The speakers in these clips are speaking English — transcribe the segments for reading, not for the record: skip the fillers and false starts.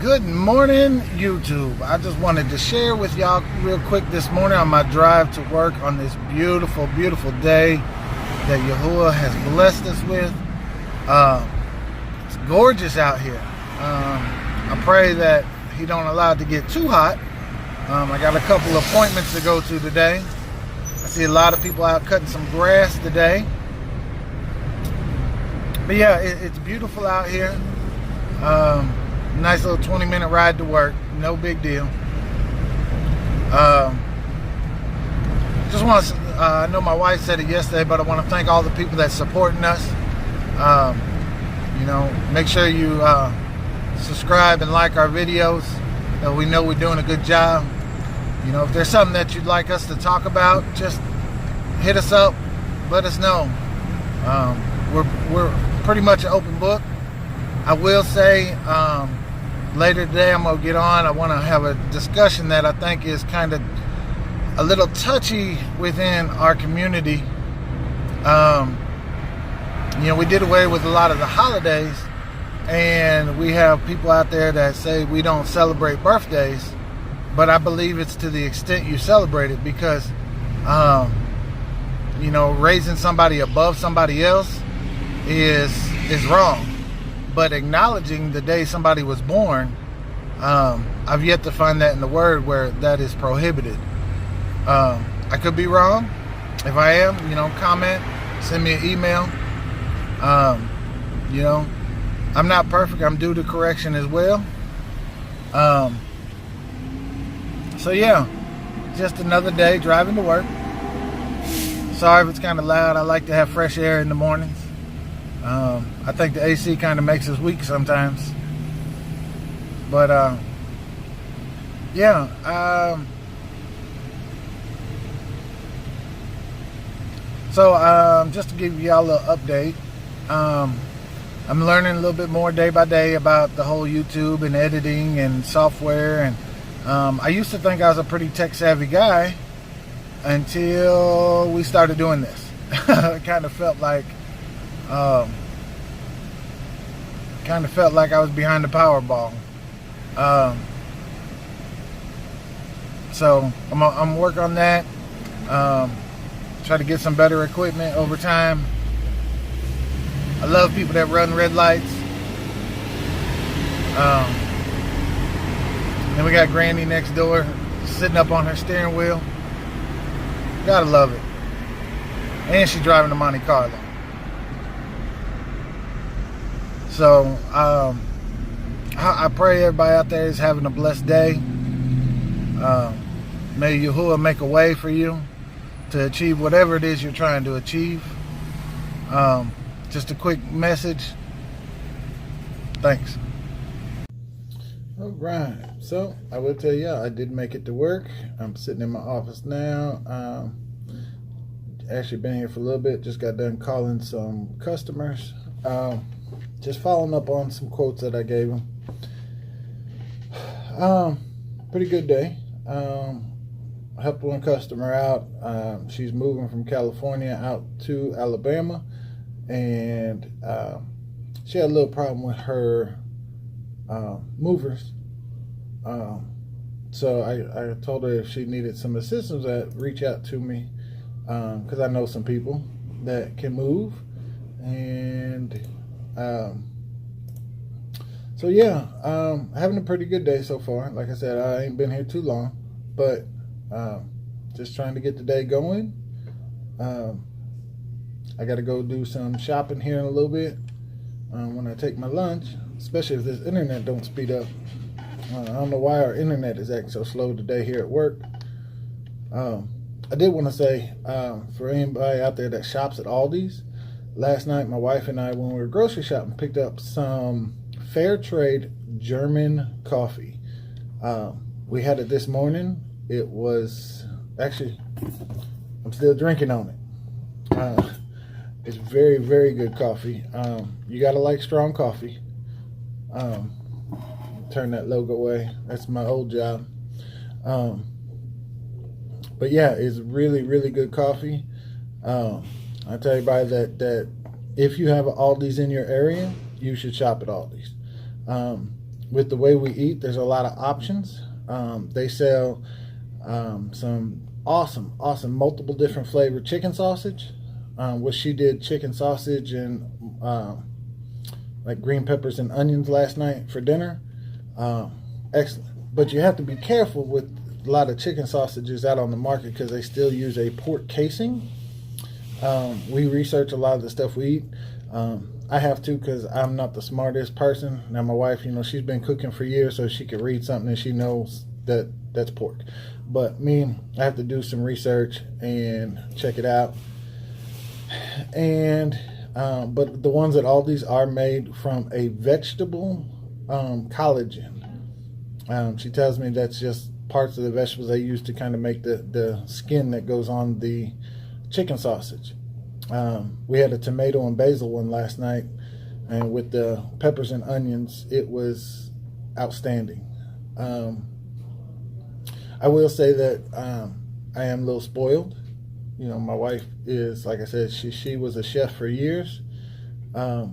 Good morning, YouTube. I just wanted to share with y'all real quick this morning on my drive to work on this beautiful, beautiful day that Yahuwah has blessed us with. It's gorgeous out here. I pray that He don't allow it to get too hot. I got a couple appointments to go to today. I see a lot of people out cutting some grass today. But yeah, it's beautiful out here. Nice little 20-minute ride to work. No big deal. Just want to, I know my wife said it yesterday, but I want to thank all the people that's supporting us. Make sure you subscribe and like our videos. We know we're doing a good job. If there's something that you'd like us to talk about, just hit us up. Let us know. We're pretty much an open book. I will say later today I'm going to get on. I want to have a discussion that I think is kind of a little touchy within our community. We did away with a lot of the holidays, and we have people out there that say we don't celebrate birthdays, but I believe it's to the extent you celebrate it, because raising somebody above somebody else is wrong. But acknowledging the day somebody was born, I've yet to find that in the Word where that is prohibited. I could be wrong. If I am, comment, send me an email. I'm not perfect. I'm due to correction as well. So yeah, just another day driving to work. Sorry if it's kind of loud. I like to have fresh air in the mornings. I think the AC kind of makes us weak sometimes. But, just to give y'all a little update, I'm learning a little bit more day by day about the whole YouTube and editing and software. And I used to think I was a pretty tech-savvy guy until we started doing this. It kind of felt like I was behind the Powerball. So I'm working on that. Try to get some better equipment over time. I love people that run red lights. Then we got Granny next door sitting up on her steering wheel. Gotta love it. And she's driving the Monte Carlo. So I pray everybody out there is having a blessed day. May Yahuwah make a way for you to achieve whatever it is you're trying to achieve. Just a quick message. Thanks. All right. So I will tell you, I did make it to work. I'm sitting in my office now. Actually been here for a little bit. Just got done calling some customers. Just following up on some quotes that I gave them. Pretty good day. Helped one customer out. She's moving from California out to Alabama, and she had a little problem with her movers. So I told her if she needed some assistance, that reach out to me, because I know some people that can move. And so yeah, having a pretty good day so far. Like I said, I ain't been here too long, but just trying to get the day going. I got to go do some shopping here in a little bit when I take my lunch, especially if this internet don't speed up. I don't know why our internet is acting so slow today here at work. I did want to say, for anybody out there that shops at Aldi's, last night my wife and I, when we were grocery shopping, picked up some fair trade German coffee. We had it this morning. It was actually, I'm still drinking on it. It's very, very good coffee. You gotta like strong coffee. Turn that logo away. That's my old job. But yeah, it's really, really good coffee. I tell everybody that if you have an Aldi's in your area, you should shop at Aldi's. with the way we eat, there's a lot of options. They sell some awesome multiple different flavored chicken sausage. What she did chicken sausage and like green peppers and onions last night for dinner. Excellent. But you have to be careful with a lot of chicken sausages out on the market because they still use a pork casing. We research a lot of the stuff we eat. I have to because I'm not the smartest person. Now my wife, she's been cooking for years, so she could read something and she knows that that's pork. But me, I have to do some research and check it out. And but the ones at Aldi's are made from a vegetable collagen. She tells me that's just parts of the vegetables they use to kind of make the skin that goes on the chicken sausage. We had a tomato and basil one last night, and with the peppers and onions, it was outstanding. I will say that I am a little spoiled. My wife is, like I said, she was a chef for years. But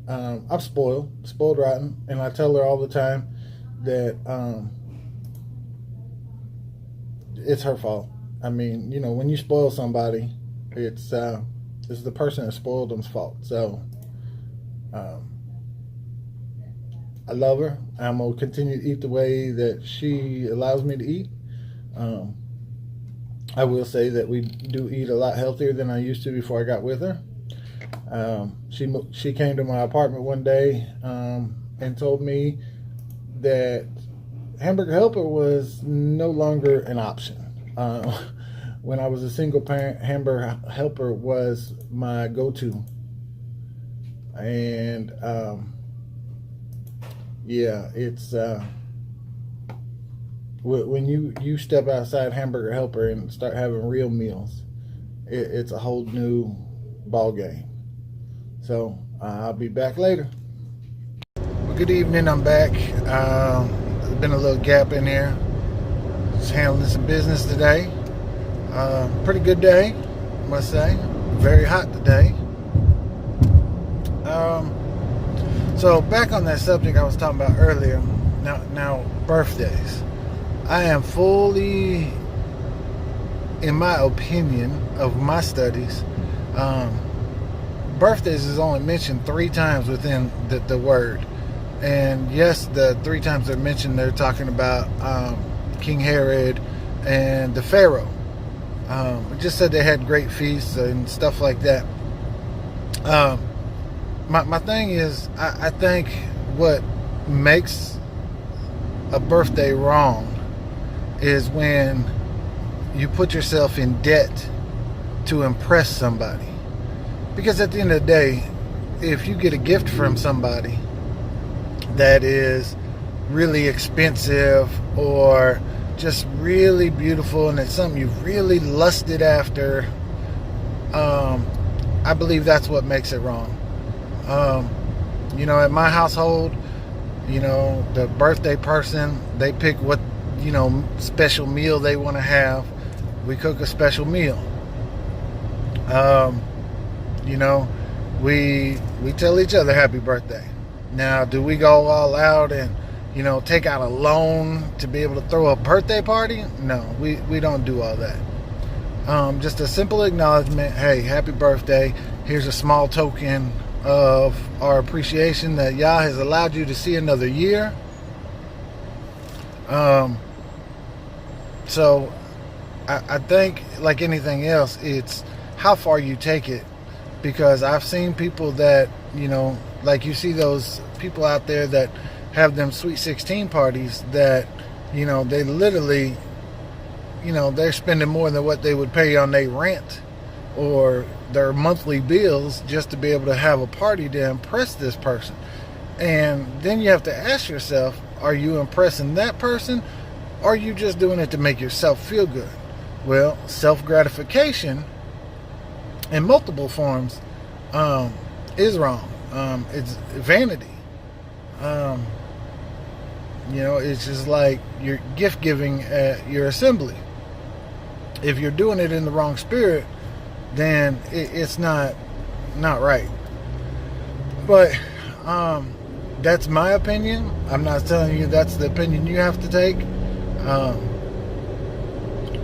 I'm spoiled rotten, and I tell her all the time that it's her fault. I mean, when you spoil somebody, it's the person that spoiled them's fault. So I love her. I'm gonna continue to eat the way that she allows me to eat. I will say that we do eat a lot healthier than I used to before I got with her. She came to my apartment one day and told me that Hamburger Helper was no longer an option. When I was a single parent, Hamburger Helper was my go-to. And yeah, it's when you step outside Hamburger Helper and start having real meals, it's a whole new ball game. So I'll be back later. Well, good evening. I'm back. There's been a little gap in here. Just handling some business today. Pretty good day, I must say. Very hot today. So back on that subject I was talking about earlier. Now birthdays. I am fully, in my opinion, of my studies, birthdays is only mentioned 3 times within the word. And yes, the 3 times they're mentioned, they're talking about King Herod and the Pharaoh. It just said they had great feasts and stuff like that. My thing is, I think what makes a birthday wrong is when you put yourself in debt to impress somebody. Because at the end of the day, if you get a gift from somebody that is really expensive or just really beautiful and it's something you've really lusted after, I believe that's what makes it wrong. At my household, the birthday person, they pick what special meal they want to have. We cook a special meal. We tell each other happy birthday. Now, do we go all out and take out a loan to be able to throw a birthday party? No, we don't do all that. Just a simple acknowledgement. Hey, happy birthday. Here's a small token of our appreciation that Yah has allowed you to see another year. So I think, like anything else, it's how far you take it. Because I've seen people that, like you see those people out there that have them Sweet 16 parties that, they literally, they're spending more than what they would pay on their rent or their monthly bills just to be able to have a party to impress this person. And then you have to ask yourself, are you impressing that person, or are you just doing it to make yourself feel good? Well, self-gratification in multiple forms is wrong. It's vanity. It's just like you're gift giving at your assembly. If you're doing it in the wrong spirit, then it's not right. But That's my opinion. I'm not telling you that's the opinion you have to take.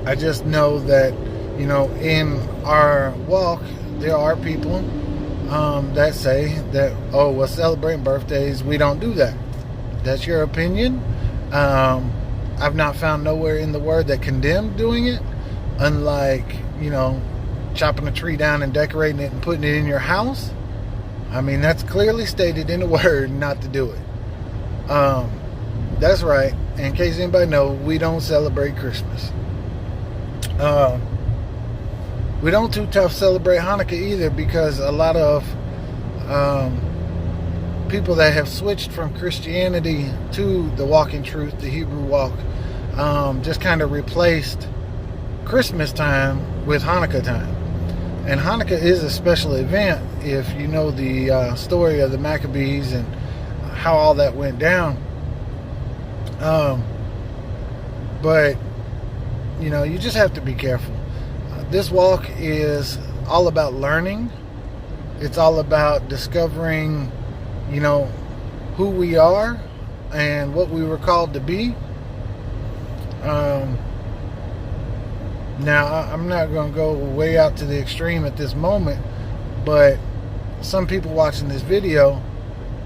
I just know that, in our walk, there are people that say that, oh, well, celebrating birthdays, we don't do that. That's your opinion. I've not found nowhere in the Word that condemned doing it, unlike, chopping a tree down and decorating it and putting it in your house. I mean, that's clearly stated in the Word not to do it. That's right. In case anybody knows, we don't celebrate Christmas. We don't too tough celebrate Hanukkah either, because a lot of people that have switched from Christianity to the walk in truth, the Hebrew walk, just kind of replaced Christmas time with Hanukkah time. And Hanukkah is a special event if you know the story of the Maccabees and how all that went down. But, you just have to be careful. This walk is all about learning. It's all about discovering, who we are and what we were called to be. Now, I'm not going to go way out to the extreme at this moment, but some people watching this video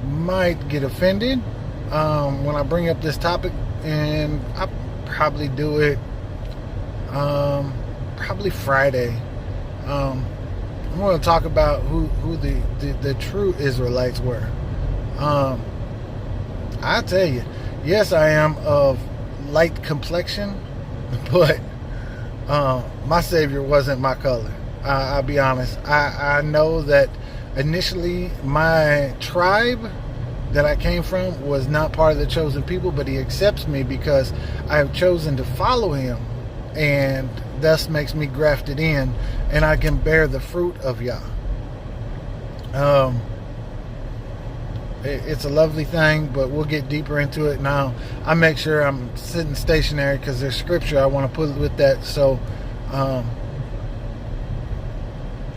might get offended when I bring up this topic, and I'll probably do it probably Friday. I'm going to talk about who the true Israelites were. I tell you, yes, I am of light complexion, but my Savior wasn't my color. I'll be honest. I know that initially my tribe that I came from was not part of the chosen people, but he accepts me because I have chosen to follow him, and thus makes me grafted in, and I can bear the fruit of Yah. It's a lovely thing, but we'll get deeper into it now. I make sure I'm sitting stationary because there's scripture I want to put with that, so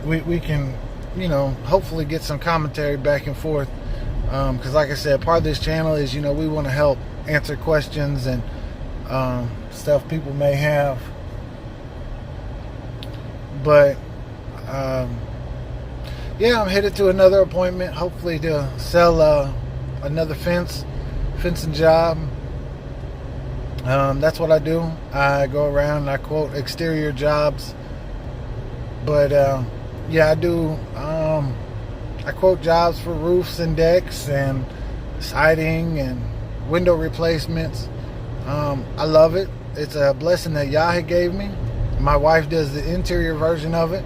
we can, hopefully get some commentary back and forth. Because like I said, part of this channel is, we want to help answer questions and stuff people may have. But I'm headed to another appointment, hopefully to sell another fencing job. That's what I do. I go around and I quote exterior jobs. But I do. I quote jobs for roofs and decks and siding and window replacements. I love it. It's a blessing that Yah gave me. My wife does the interior version of it.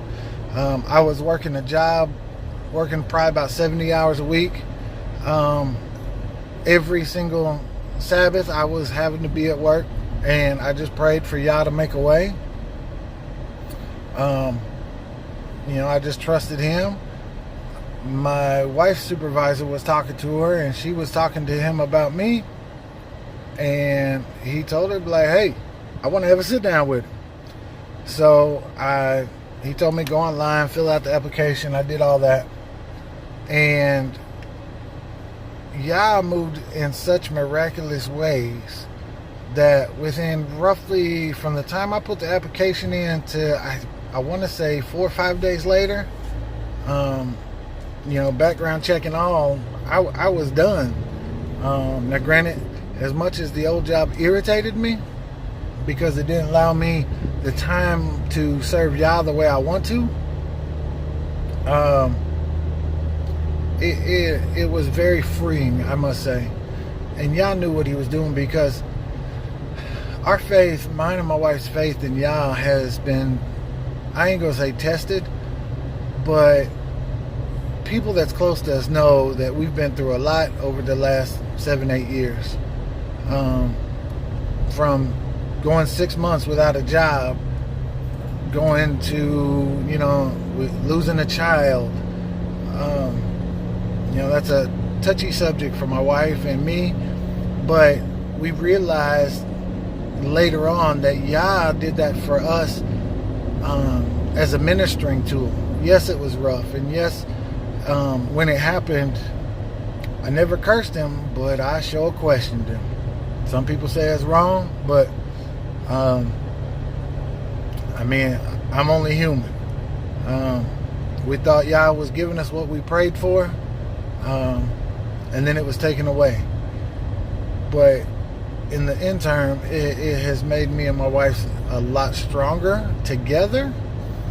I was working probably about 70 hours a week. Every single Sabbath I was having to be at work, and I just prayed for Yah to make a way. I just trusted him. My wife's supervisor was talking to her, and she was talking to him about me, and he told her, like, hey, I want to have a sit down with him. So he told me go online, fill out the application. I did all that, and Yah moved in such miraculous ways that within roughly, from the time I put the application in to I want to say 4 or 5 days later, background check and all, I was done. Now granted, as much as the old job irritated me because it didn't allow me the time to serve Yah the way I want to, it was very freeing, I must say. And Yah knew what he was doing, because our faith, mine and my wife's faith in Yah, has been, I ain't gonna say tested, but people that's close to us know that we've been through a lot over the last 7-8 years. From going 6 months without a job, going to, losing a child. That's a touchy subject for my wife and me, but we realized later on that Yah did that for us as a ministering tool. Yes, it was rough, and yes, when it happened, I never cursed him, but I sure questioned him. Some people say it's wrong, but I mean, I'm only human. We thought Yah was giving us what we prayed for, and then it was taken away. But in the interim, it has made me and my wife a lot stronger together.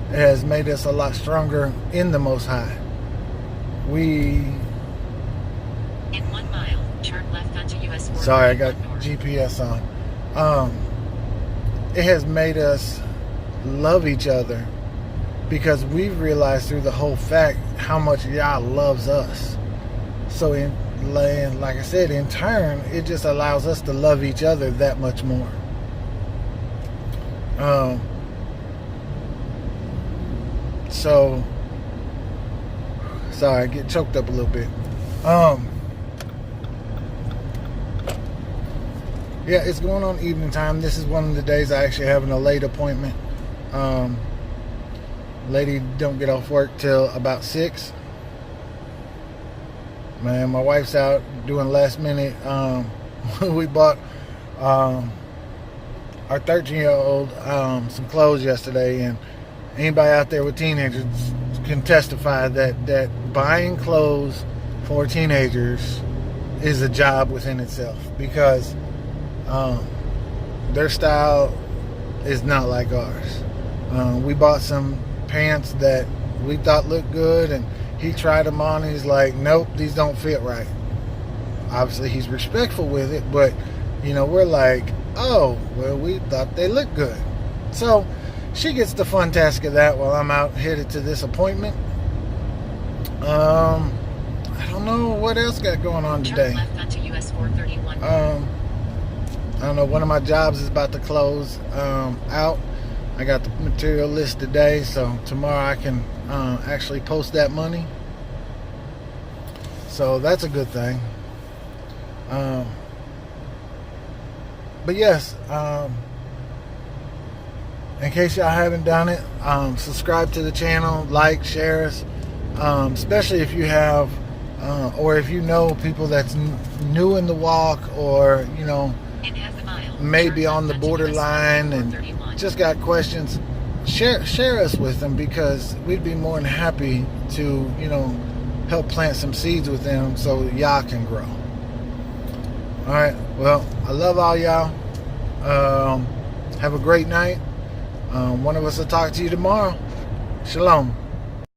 It has made us a lot stronger in the Most High. In 1 mile, turn left onto US 4. Sorry, I got GPS on. It has made us love each other because we've realized through the whole fact how much Yah loves us. So like I said, in turn, it just allows us to love each other that much more. So, sorry, I get choked up a little bit. Yeah, it's going on evening time. This is one of the days I actually have a late appointment. Lady don't get off work till about 6. Man, my wife's out doing last minute. We bought our 13-year-old some clothes yesterday, and anybody out there with teenagers can testify that buying clothes for teenagers is a job within itself, because their style is not like ours. We bought some pants that we thought looked good, and he tried them on and he's like, nope, these don't fit right. Obviously he's respectful with it, but we're like, oh, well, we thought they looked good. So she gets the fun task of that while I'm out headed to this appointment. I don't know what else got going on today. Turn left onto US 431. I don't know, one of my jobs is about to close out. I got the material list today, so tomorrow I can actually post that money. So that's a good thing. But yes, in case y'all haven't done it, subscribe to the channel, like, share us, especially if you have, or if you know people that's new in the walk, or maybe on the borderline and just got questions. Share us with them, because we'd be more than happy to help plant some seeds with them so y'all can grow. All right, well, I love all y'all. Have a great night. One of us will talk to you tomorrow. Shalom.